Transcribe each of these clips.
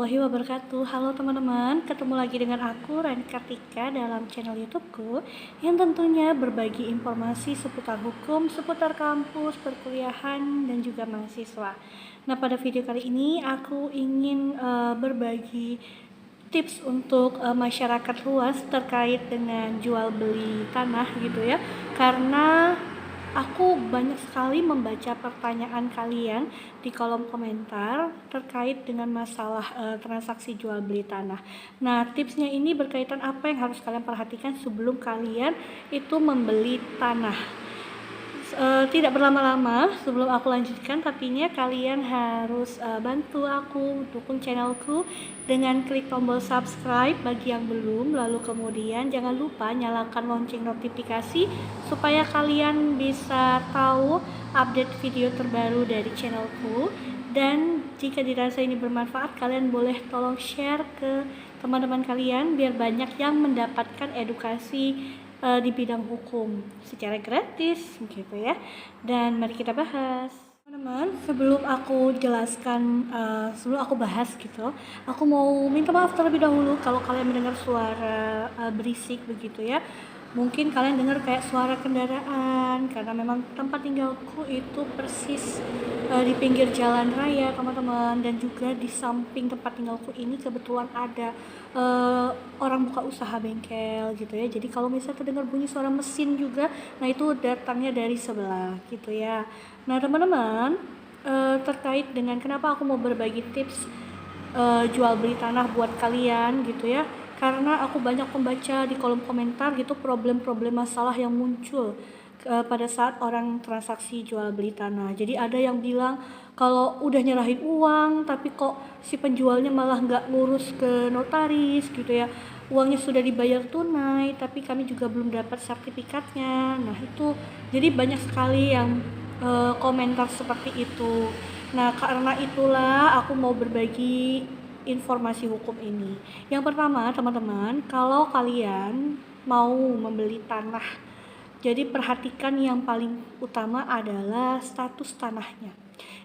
warahmatullahi wabarakatuh. Halo teman-teman, ketemu lagi dengan aku Rani Kartika dalam channel YouTubeku yang tentunya berbagi informasi seputar hukum, seputar kampus, perkuliahan, dan juga mahasiswa. Nah, pada video kali ini aku ingin berbagi tips untuk masyarakat luas terkait dengan jual beli tanah gitu ya. Karena aku banyak sekali membaca pertanyaan kalian di kolom komentar terkait dengan masalah transaksi jual beli tanah. Nah, tipsnya ini berkaitan apa yang harus kalian perhatikan sebelum kalian itu membeli tanah. Tidak berlama-lama, sebelum aku lanjutkan, pastinya kalian harus bantu aku dukung channelku dengan klik tombol subscribe bagi yang belum, lalu kemudian jangan lupa nyalakan lonceng notifikasi supaya kalian bisa tahu update video terbaru dari channelku. Dan jika dirasa ini bermanfaat, kalian boleh tolong share ke teman-teman kalian biar banyak yang mendapatkan edukasi di bidang hukum secara gratis gitu ya. Dan mari kita bahas. Teman-teman, sebelum aku jelaskan, sebelum aku bahas gitu, aku mau minta maaf terlebih dahulu kalau kalian mendengar suara berisik begitu ya. Mungkin kalian dengar kayak suara kendaraan karena memang tempat tinggalku itu persis di pinggir jalan raya teman-teman, dan juga di samping tempat tinggalku ini kebetulan ada orang buka usaha bengkel gitu ya. Jadi kalau misalnya terdengar bunyi suara mesin juga, nah itu datangnya dari sebelah gitu ya. Nah teman-teman, terkait dengan kenapa aku mau berbagi tips jual beli tanah buat kalian gitu ya, karena aku banyak membaca di kolom komentar gitu problem-problem masalah yang muncul pada saat orang transaksi jual beli tanah. Jadi ada yang bilang kalau udah nyerahin uang tapi kok si penjualnya malah nggak ngurus ke notaris gitu ya, uangnya sudah dibayar tunai tapi kami juga belum dapat sertifikatnya. Nah itu jadi banyak sekali yang komentar seperti itu. Nah karena itulah aku mau berbagi informasi hukum ini. Yang pertama teman-teman, kalau kalian mau membeli tanah, jadi perhatikan yang paling utama adalah status tanahnya.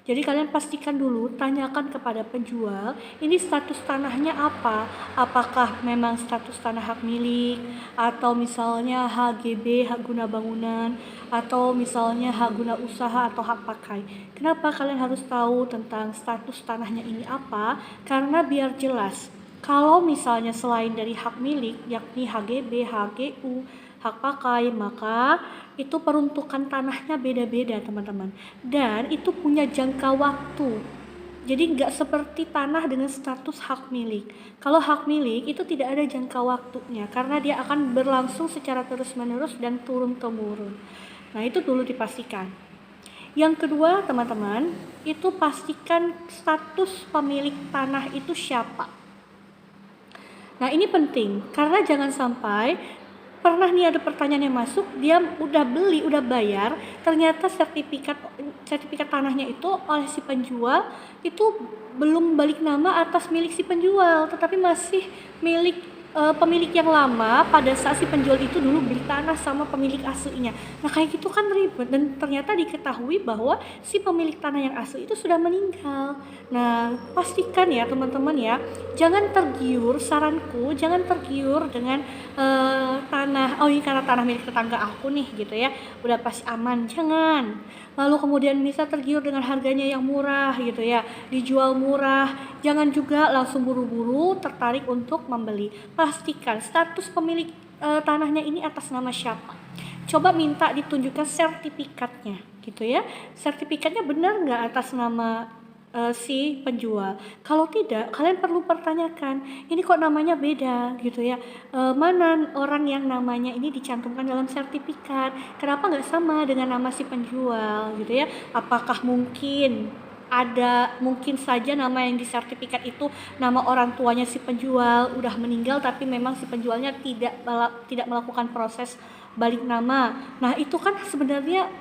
Jadi kalian pastikan dulu, tanyakan kepada penjual, ini status tanahnya apa? Apakah memang status tanah hak milik, atau misalnya HGB, hak guna bangunan, atau misalnya hak guna usaha atau hak pakai. Kenapa kalian harus tahu tentang status tanahnya ini apa? Karena biar jelas, kalau misalnya selain dari hak milik, yakni HGB, HGU, hak pakai, maka itu peruntukan tanahnya beda-beda teman-teman, dan itu punya jangka waktu. Jadi nggak seperti tanah dengan status hak milik. Kalau hak milik itu tidak ada jangka waktunya karena dia akan berlangsung secara terus-menerus dan turun-temurun. Nah itu dulu dipastikan. Yang kedua teman-teman, itu pastikan status pemilik tanah itu siapa. Nah ini penting karena jangan sampai pernah nih ada pertanyaan yang masuk, dia udah beli, udah bayar, ternyata sertifikat tanahnya itu oleh si penjual itu belum balik nama atas milik si penjual, tetapi masih milik pemilik yang lama pada saat si penjual itu dulu beli tanah sama pemilik aslinya. Nah kayak gitu kan ribet, dan ternyata diketahui bahwa si pemilik tanah yang asli itu sudah meninggal. Nah pastikan ya teman-teman ya, jangan tergiur, saranku jangan tergiur dengan tanah, oh ini karena tanah milik tetangga aku nih gitu ya, udah pasti aman, jangan. Lalu kemudian bisa tergiur dengan harganya yang murah gitu ya, dijual murah, jangan juga langsung buru-buru tertarik untuk membeli. Pastikan status pemilik tanahnya ini atas nama siapa. Coba minta ditunjukkan sertifikatnya gitu ya, sertifikatnya benar nggak atas nama si penjual. Kalau tidak, kalian perlu pertanyakan, ini kok namanya beda gitu ya, mana orang yang namanya ini dicantumkan dalam sertifikat, kenapa nggak sama dengan nama si penjual gitu ya. Apakah mungkin saja nama yang di sertifikat itu nama orang tuanya si penjual udah meninggal, tapi memang si penjualnya tidak melakukan proses balik nama. Nah itu kan sebenarnya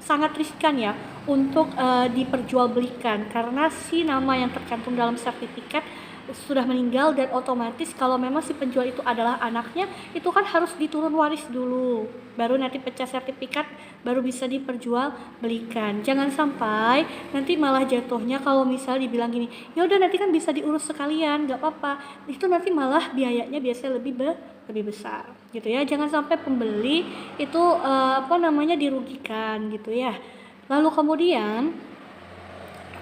sangat riskan ya untuk diperjualbelikan, karena si nama yang tercantum dalam sertifikat sudah meninggal, dan otomatis kalau memang si penjual itu adalah anaknya, itu kan harus diturun waris dulu, baru nanti pecah sertifikat, baru bisa diperjualbelikan. Jangan sampai nanti malah jatuhnya kalau misalnya dibilang gini, ya udah nanti kan bisa diurus sekalian, nggak apa-apa, itu nanti malah biayanya biasanya lebih besar gitu ya. Jangan sampai pembeli itu dirugikan gitu ya. Lalu kemudian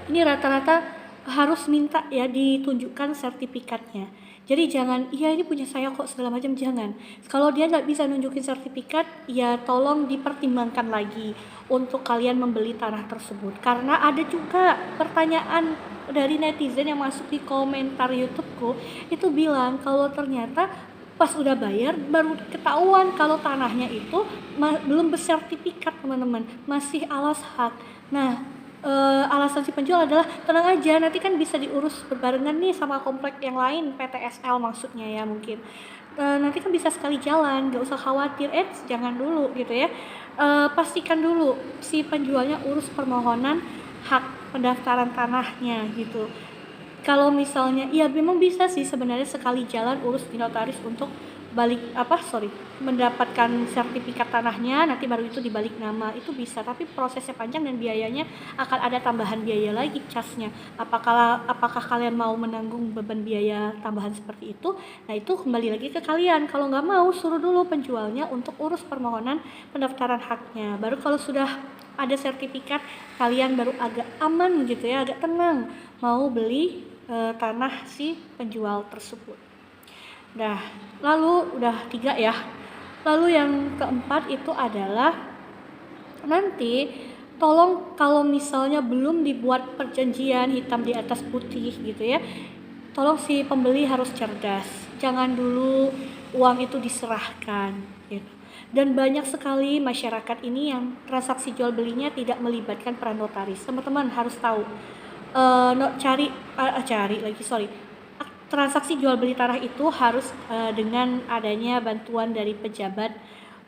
ini rata-rata harus minta ya ditunjukkan sertifikatnya. Jadi jangan, iya ini punya saya kok segala macam, jangan. Kalau dia nggak bisa nunjukin sertifikat, ya tolong dipertimbangkan lagi untuk kalian membeli tanah tersebut. Karena ada juga pertanyaan dari netizen yang masuk di komentar YouTubeku, itu bilang kalau ternyata pas udah bayar baru ketahuan kalau tanahnya itu belum bersertifikat, teman-teman, masih alas hak. Nah, alasan si penjual adalah tenang aja, nanti kan bisa diurus berbarengan nih sama komplek yang lain, PTSL maksudnya ya mungkin. Nanti kan bisa sekali jalan, gak usah khawatir. Jangan dulu gitu ya. Pastikan dulu si penjualnya urus permohonan hak pendaftaran tanahnya gitu. Kalau misalnya, ya memang bisa sih sebenarnya sekali jalan urus di notaris untuk mendapatkan sertifikat tanahnya, nanti baru itu dibalik nama, itu bisa, tapi prosesnya panjang dan biayanya akan ada tambahan biaya lagi, casnya. Apakah kalian mau menanggung beban biaya tambahan seperti itu? Nah, itu kembali lagi ke kalian. Kalau nggak mau, suruh dulu penjualnya untuk urus permohonan pendaftaran haknya, baru kalau sudah ada sertifikat, kalian baru agak aman gitu ya, agak tenang mau beli tanah si penjual tersebut. Nah, lalu udah 3 ya. Lalu yang keempat itu adalah nanti tolong kalau misalnya belum dibuat perjanjian hitam di atas putih gitu ya, tolong si pembeli harus cerdas. Jangan dulu uang itu diserahkan gitu. Dan banyak sekali masyarakat ini yang transaksi jual belinya tidak melibatkan peran notaris. Teman-teman harus tahu. Transaksi jual beli tanah itu harus dengan adanya bantuan dari pejabat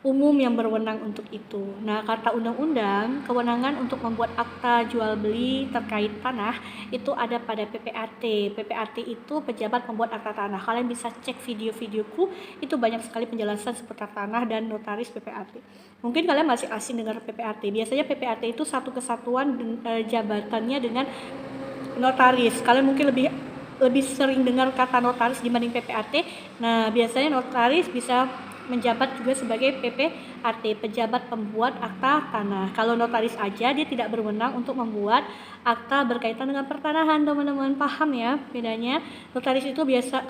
umum yang berwenang untuk itu. Nah, kata undang-undang, kewenangan untuk membuat akta jual beli terkait tanah itu ada pada PPAT. PPAT itu pejabat pembuat akta tanah. Kalian bisa cek video-videoku, itu banyak sekali penjelasan seputar tanah dan notaris PPAT. Mungkin kalian masih asing dengar PPAT. Biasanya PPAT itu satu kesatuan jabatannya dengan notaris. Kalian mungkin lebih sering dengar kata notaris dibanding PPAT. Nah, biasanya notaris bisa menjabat juga sebagai PPAT, pejabat pembuat akta tanah. Kalau notaris aja dia tidak berwenang untuk membuat akta berkaitan dengan pertanahan, teman-teman paham ya bedanya. Notaris itu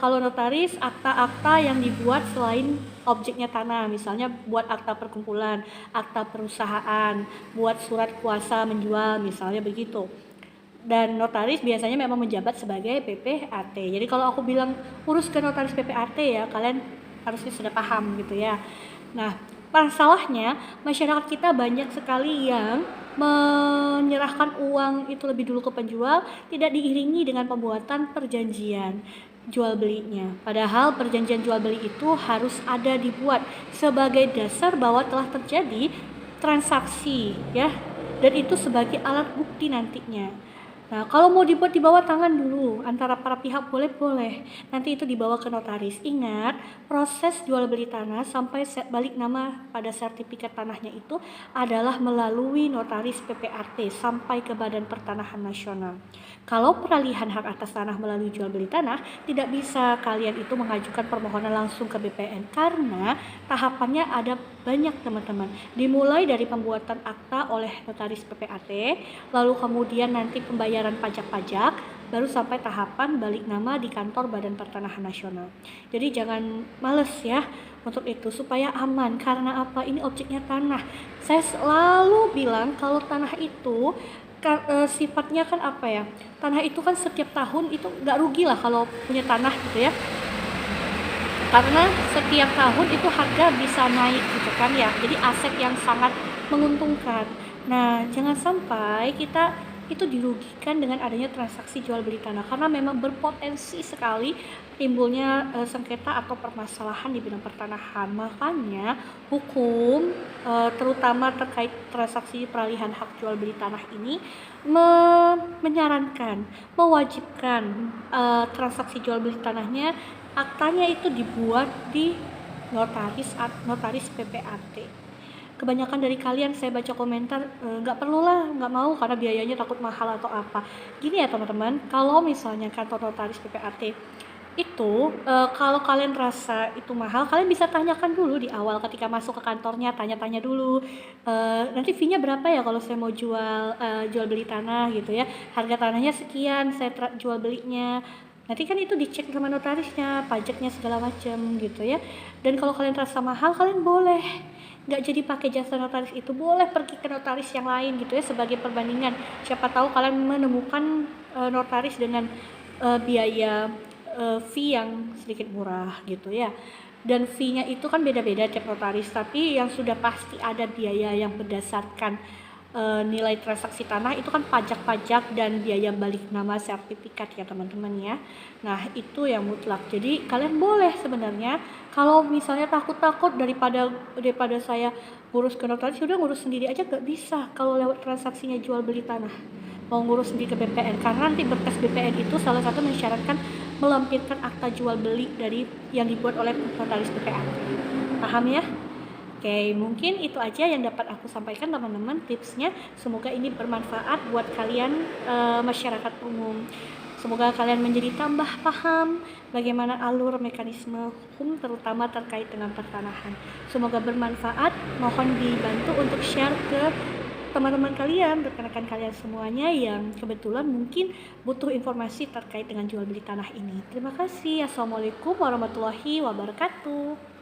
kalau notaris akta-akta yang dibuat selain objeknya tanah, misalnya buat akta perkumpulan, akta perusahaan, buat surat kuasa menjual, misalnya begitu. Dan notaris biasanya memang menjabat sebagai PPAT. Jadi kalau aku bilang urus ke notaris PPAT ya, kalian harusnya sudah paham gitu ya. Nah, masalahnya masyarakat kita banyak sekali yang menyerahkan uang itu lebih dulu ke penjual, tidak diiringi dengan pembuatan perjanjian jual belinya. Padahal perjanjian jual beli itu harus ada dibuat sebagai dasar bahwa telah terjadi transaksi ya, dan itu sebagai alat bukti nantinya. Nah, kalau mau dibuat di bawah tangan dulu antara para pihak boleh, nanti itu dibawa ke notaris. Ingat, proses jual beli tanah sampai balik nama pada sertifikat tanahnya itu adalah melalui notaris PPAT sampai ke Badan Pertanahan Nasional. Kalau peralihan hak atas tanah melalui jual beli tanah, tidak bisa kalian itu mengajukan permohonan langsung ke BPN karena tahapannya ada banyak, teman-teman. Dimulai dari pembuatan akta oleh notaris PPAT, lalu kemudian nanti pembayaran pajak-pajak, baru sampai tahapan balik nama di kantor Badan Pertanahan Nasional. Jadi jangan males ya untuk itu, supaya aman. Karena apa? Ini objeknya tanah. Saya selalu bilang kalau tanah itu sifatnya kan apa ya, tanah itu kan setiap tahun itu nggak rugi lah kalau punya tanah gitu ya, karena setiap tahun itu harga bisa naik gitu kan ya, jadi aset yang sangat menguntungkan. Nah, jangan sampai kita itu dirugikan dengan adanya transaksi jual beli tanah, karena memang berpotensi sekali timbulnya sengketa atau permasalahan di bidang pertanahan. Makanya hukum terutama terkait transaksi peralihan hak jual beli tanah ini menyarankan, mewajibkan transaksi jual beli tanahnya, aktanya itu dibuat di notaris PPAT. Kebanyakan dari kalian saya baca komentar, nggak perlu lah, nggak mau karena biayanya takut mahal atau apa. Gini ya teman-teman, kalau misalnya kantor notaris PPAT itu kalau kalian rasa itu mahal, kalian bisa tanyakan dulu di awal ketika masuk ke kantornya, tanya-tanya dulu, nanti fee-nya berapa ya kalau saya mau jual beli tanah gitu ya, harga tanahnya sekian, saya jual belinya. Nanti kan itu dicek sama notarisnya, pajaknya segala macam gitu ya. Dan kalau kalian rasa mahal, kalian boleh nggak jadi pakai jasa notaris itu, boleh pergi ke notaris yang lain gitu ya sebagai perbandingan. Siapa tahu kalian menemukan notaris dengan biaya fee yang sedikit murah gitu ya. Dan fee-nya itu kan beda-beda tiap notaris, tapi yang sudah pasti ada biaya yang berdasarkan nilai transaksi tanah itu kan pajak-pajak dan biaya balik nama sertifikat ya teman-teman ya. Nah itu yang mutlak, jadi kalian boleh sebenarnya, kalau misalnya takut-takut daripada saya ngurus ke notaris, udah ngurus sendiri aja, gak bisa kalau lewat transaksinya jual beli tanah, mau ngurus sendiri ke BPN, karena nanti berkas BPN itu salah satu mensyaratkan melampirkan akta jual beli dari yang dibuat oleh notaris BPN. Paham ya? Oke, mungkin itu aja yang dapat aku sampaikan teman-teman tipsnya. Semoga ini bermanfaat buat kalian masyarakat umum. Semoga kalian menjadi tambah paham bagaimana alur mekanisme hukum terutama terkait dengan pertanahan. Semoga bermanfaat. Mohon dibantu untuk share ke teman-teman kalian, rekan-rekan kalian semuanya yang kebetulan mungkin butuh informasi terkait dengan jual beli tanah ini. Terima kasih. Assalamualaikum warahmatullahi wabarakatuh.